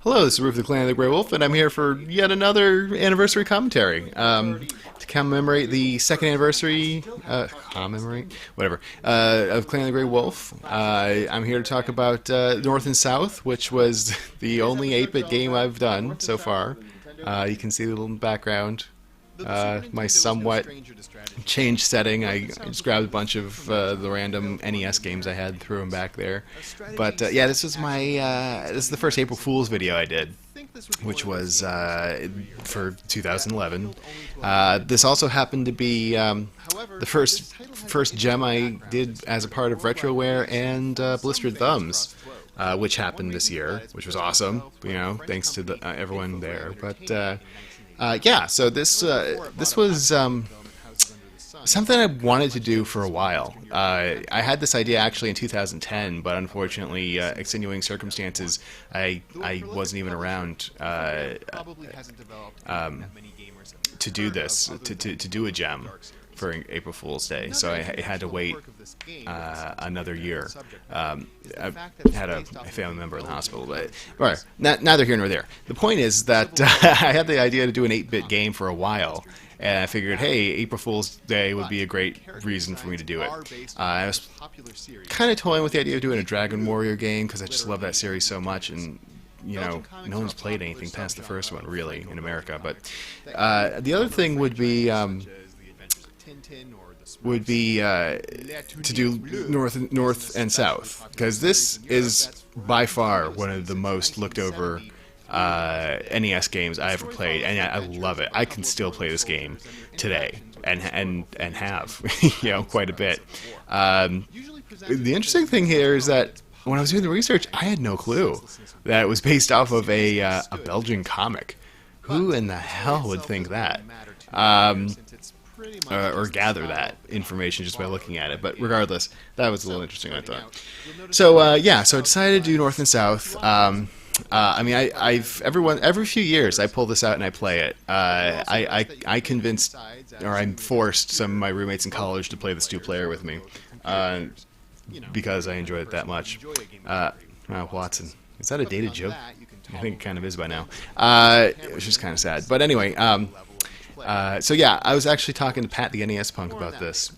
Hello, this is Roof of the Clan of the Grey Wolf, and I'm here for yet another anniversary commentary. To commemorate the second anniversary, whatever, of Clan of the Grey Wolf. I'm here to talk about North and South, which was the only 8-bit game I've done so far. You can see the little background. My somewhat changed setting. I just grabbed a bunch of the random NES games I had and threw them back there. But yeah, this is the first April Fool's video I did, which was for 2011. This also happened to be the first gem I did as a part of Retroware and Blistered Thumbs. Which happened this year, which was awesome, thanks to everyone there. But yeah, so this was something I wanted to do for a while. I had this idea actually in 2010, but unfortunately, extenuating circumstances, I wasn't even around to do this, to do a gem for April Fool's Day, so I had to wait another year. I had a family member in the hospital, but right, neither here nor there. The point is that I had the idea to do an 8-bit game for a while, and I figured, hey, April Fool's Day would be a great reason for me to do it. I was kind of toying with the idea of doing a Dragon Warrior game, because I just love that series so much, and no one's played anything past the first one, really, in America. But the other thing would be to do North and South, because this is by far one of the most looked over NES games I ever played, and I love it. I can still play this game today and have quite a bit. The interesting thing here is that when I was doing the research, I had no clue that it was based off of a Belgian comic. Who in the hell would think that? Or gather that information just by looking at it. But regardless, that was a little interesting, I thought. So yeah, so I decided to do North and South. I mean, every few years I pull this out and I play it. I convinced, or I'm forced some of my roommates in college to play this two-player with me, because I enjoy it that much. Watson, is that a dated joke? I think it kind of is by now, which is kind of sad. But anyway, so yeah, I was actually talking to Pat the NES Punk about this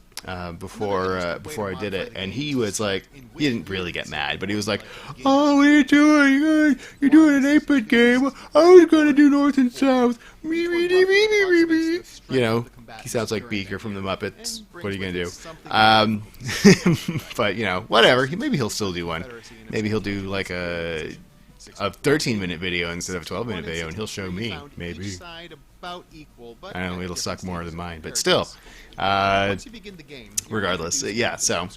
before I did it, and he was like, he didn't really get mad, but he was like, "Oh, what are you doing? You're doing an 8-bit game. I was gonna do North and South." He sounds like Beaker from the Muppets. What are you gonna do? But whatever. Maybe he'll still do one. Maybe he'll do like a 13-minute video instead of a 12-minute video, and he'll show me. Maybe. I know it'll suck more than mine, but still. Regardless, yeah. So,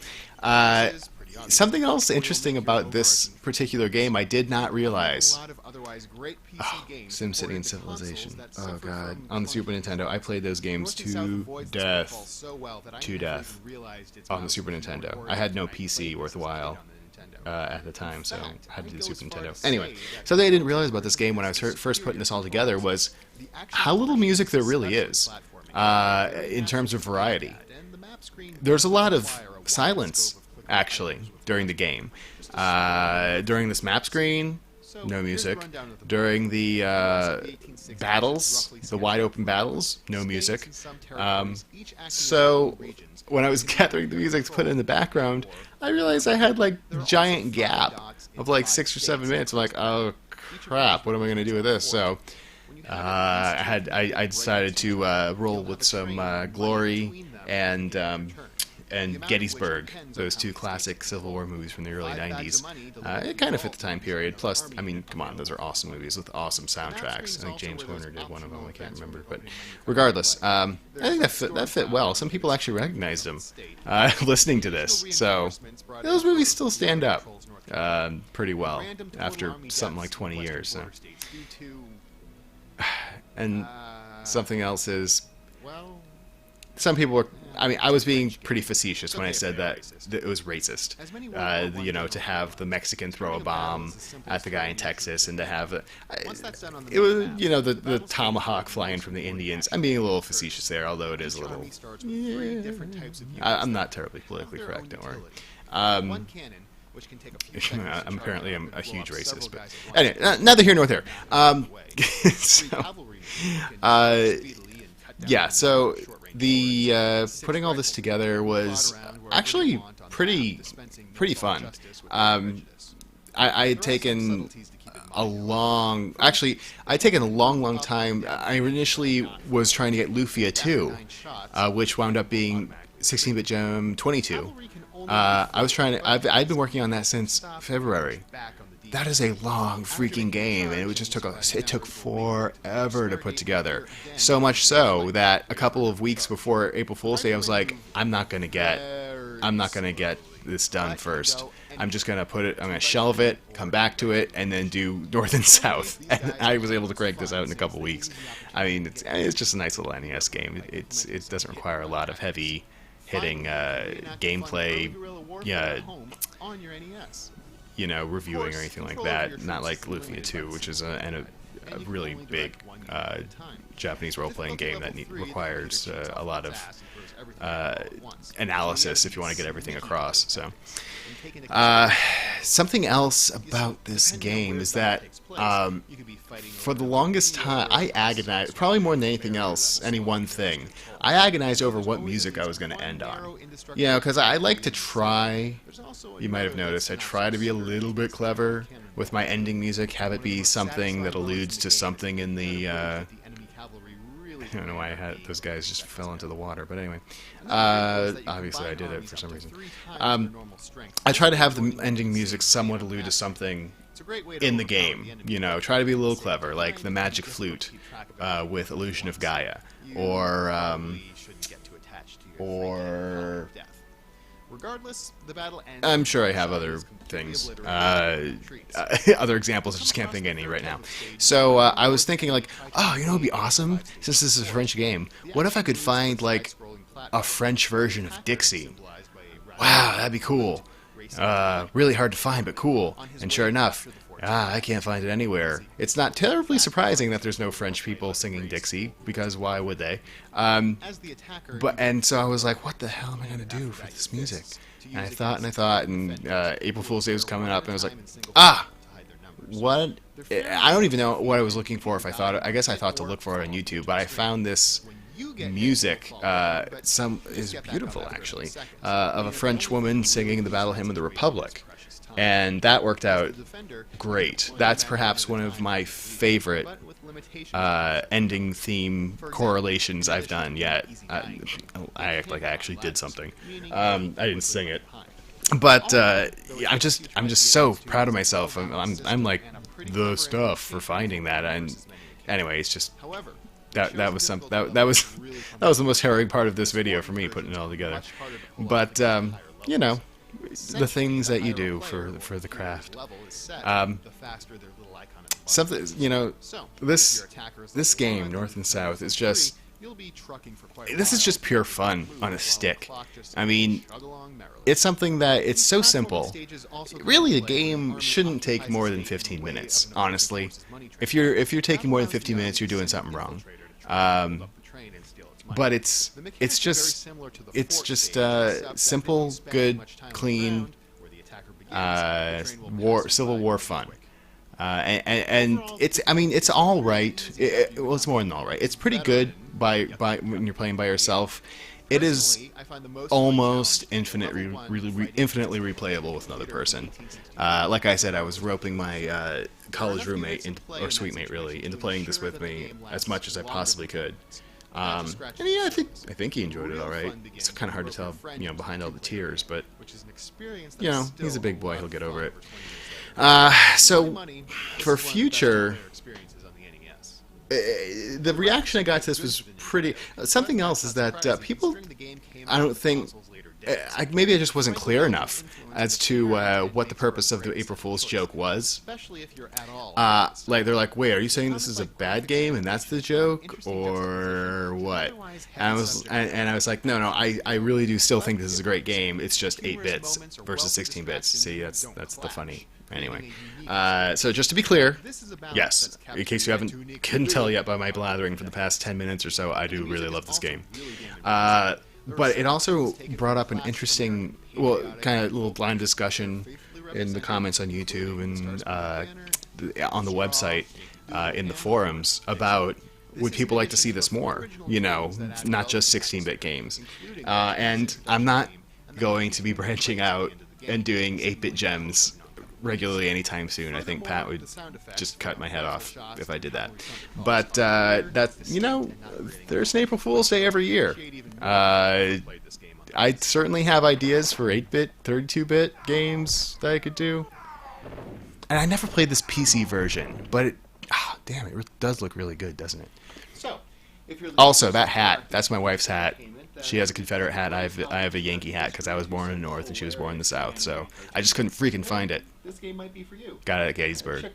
something else interesting about this particular game I did not realize. SimCity and Civilization. Oh god, on the Super Nintendo, I played those games to death. To death. On the Super Nintendo, I had no PC worthwhile at the time, so I had to do the Super Nintendo. Anyway, something I didn't realize about this game when I was first putting this all together was how little music there really is in terms of variety. There's a lot of silence, actually, during the game. During this map screen, no music. During the battles, the wide-open battles, no music. So when I was gathering the music to put in the background, I realized I had like a giant gap of like 6 or 7 minutes. I'm like, oh crap, what am I going to do with this? So I decided to roll with some Glory and Gettysburg, those two classic Civil War movies from the early 90s. It kind of fit the time period. Plus, I mean, come on, those are awesome movies with awesome soundtracks. I think James Horner did one of them, I can't remember. But regardless, I think that fit well. Some people actually recognized him listening to this. So those movies still stand up pretty well after something like 20 years. So. And something else is, some people were, I mean, I was being pretty facetious when I said that it was racist, to have the Mexican throw a bomb at the guy in Texas, and to have it was, the tomahawk flying from the Indians. I'm being a little facetious there, although it is a little, I'm not terribly politically correct, don't worry. I'm a huge racist, but anyway, neither here nor there. So, uh, yeah, so the putting all this together was actually pretty fun. I had taken I'd taken a long time. I initially was trying to get Lufia 2, which wound up being 16-bit Gem 22. I've been working on that since February. That is a long freaking game, and it took forever to put together. So much so that a couple of weeks before April Fool's Day, I was like, I'm not gonna get this done first. I'm gonna shelve it, come back to it, and then do North and South. And I was able to crank this out in a couple weeks. I mean, it's just a nice little NES game. It doesn't require a lot of heavy hitting gameplay, reviewing or anything like that. Not like Lufia 2, which is a really big Japanese role-playing game that requires a lot of analysis if you want to get everything across. So, something else about this game is that for the longest time, I agonized, probably more than anything else, any one thing, I agonized over what music I was going to end on. Because I like to try, you might have noticed, I try to be a little bit clever with my ending music, have it be something that alludes to something in the, I don't know why those guys just fell into the water, but anyway, obviously I did it for some reason. I try to have the ending music somewhat allude to something in the game, try to be a little clever, like the Magic Flute with Illusion of Gaia, or I'm sure I have other things, other examples. I just can't think of any right now. So I was thinking, like, it'd be awesome, since this is a French game, what if I could find, like, a French version of Dixie? Wow, that'd be cool. Really hard to find, but cool. And sure enough, I can't find it anywhere. It's not terribly surprising that there's no French people singing Dixie, because why would they? And so I was like, what the hell am I going to do for this music? And I thought, and April Fool's Day was coming up, and I was like, what? I don't even know what I was looking for. I guess I thought to look for it on YouTube, but I found this music, is beautiful actually, of a French woman singing the Battle Hymn of the Republic. And that worked out great. That's perhaps one of my favorite ending theme correlations I've done yet. I act like I actually did something. I didn't sing it, but I'm just so proud of myself. I'm like the stuff for finding that. And anyway, it's just that was the most harrowing part of this video for me, putting it all together. But the things that you do for the craft. Something, this game, North and South, is just, this is just pure fun on a stick. I mean, it's something that, it's so simple. Really, a game shouldn't take more than 15 minutes, honestly. If you're taking more than 15 minutes, you're doing something wrong. But it's just simple, good, clean, Civil War fun. And it's all right. It's more than all right. It's pretty good by when you're playing by yourself. It is almost infinitely replayable with another person. Like I said, I was roping my college roommate, or suite mate really, into playing this with me as much as I possibly could. And yeah, I think he enjoyed it all right. It's kind of hard to tell, behind all the tears, but he's a big boy. He'll get over it. So for future, the reaction I got to this was pretty. Something else is that people, I don't think. Maybe I just wasn't clear enough as to what the purpose of the April Fool's joke was. Like, they're like, wait, are you saying this is a bad game and that's the joke, or what? And I was like, no, I really do still think this is a great game. It's just 8 bits versus 16 bits. See, that's the funny. Anyway, so just to be clear, yes, in case you couldn't tell yet by my blathering for the past 10 minutes or so, I do really love this game. But it also brought up an interesting, kind of little blind discussion in the comments on YouTube and on the website, in the forums, about would people like to see this more? You know, not just 16-bit games. And I'm not going to be branching out and doing 8-bit gems regularly anytime soon. I think Pat would just cut my head off if I did that. But there's an April Fool's Day every year. I certainly have ideas for 8-bit, 32-bit games that I could do. And I never played this PC version, but it does look really good, doesn't it? Also, that hat, that's my wife's hat. She has a Confederate hat. I have a Yankee hat because I was born in the North and she was born in the South. So I just couldn't freaking find it. Got it at Gettysburg,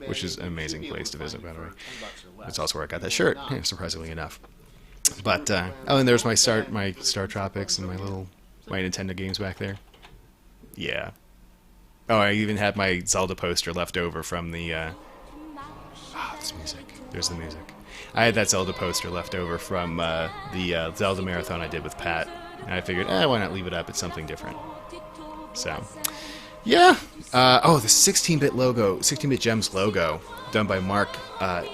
which is an amazing place to visit, by the way. It's also where I got that shirt, surprisingly enough. But and there's my Star Tropics and my Nintendo games back there. Yeah. Oh, I even had my Zelda poster left over from the. This music. There's the music. I had that Zelda poster left over from the Zelda marathon I did with Pat, and I figured, why not leave it up? It's something different. So, yeah. The 16-bit logo, 16-bit gems logo, done by Mark. I'm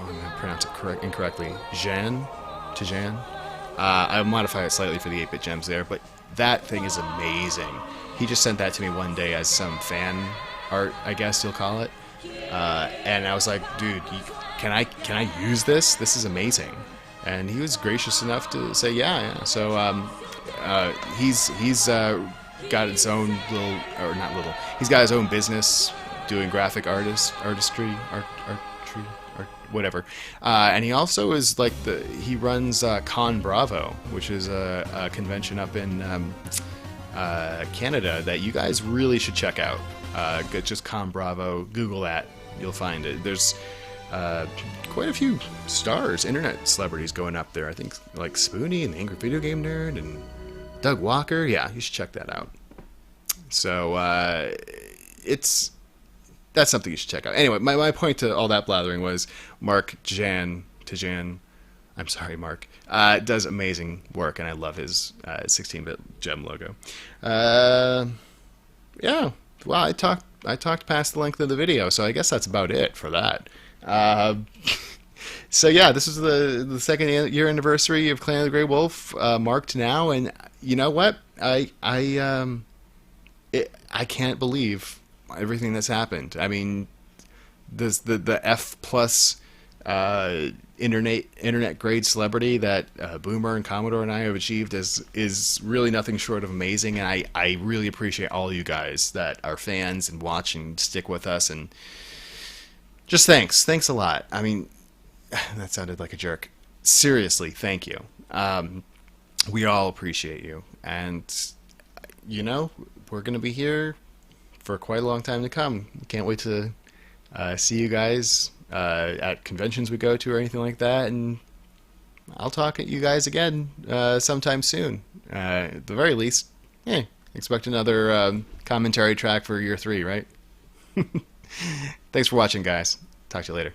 going to pronounce it incorrectly. Tajan. I'll modify it slightly for the 8-bit gems there, but that thing is amazing. He just sent that to me one day as some fan art, I guess you'll call it. And I was like, dude, can I use this? This is amazing. And he was gracious enough to say, yeah. So he's got his own he's got his own business doing graphic artistry, whatever. And he also is he runs Con Bravo, which is a convention up in Canada that you guys really should check out. Just Con Bravo, Google that, you'll find it. There's quite a few stars, internet celebrities going up there. I think like Spoonie and the Angry Video Game Nerd and Doug Walker. Yeah, you should check that out. So that's something you should check out. Anyway, my point to all that blathering was Mark Tajan, I'm sorry, Mark, does amazing work, and I love his 16-bit gem logo. Yeah. Well, I talked past the length of the video, so I guess that's about it for that. So yeah, this is the second year anniversary of Clan of the Grey Wolf, marked now, and you know what? I can't believe everything that's happened. I mean, the F plus internet grade celebrity that Boomer and Commodore and I have achieved is really nothing short of amazing, and I really appreciate all you guys that are fans and watch and stick with us, and just thanks a lot. I mean, that sounded like a jerk. Seriously, thank you. We all appreciate you, and we're gonna be here for quite a long time to come. Can't wait to see you guys at conventions we go to or anything like that, and I'll talk at you guys again sometime soon. At the very least, expect another commentary track for year 3, right? Thanks for watching, guys. Talk to you later.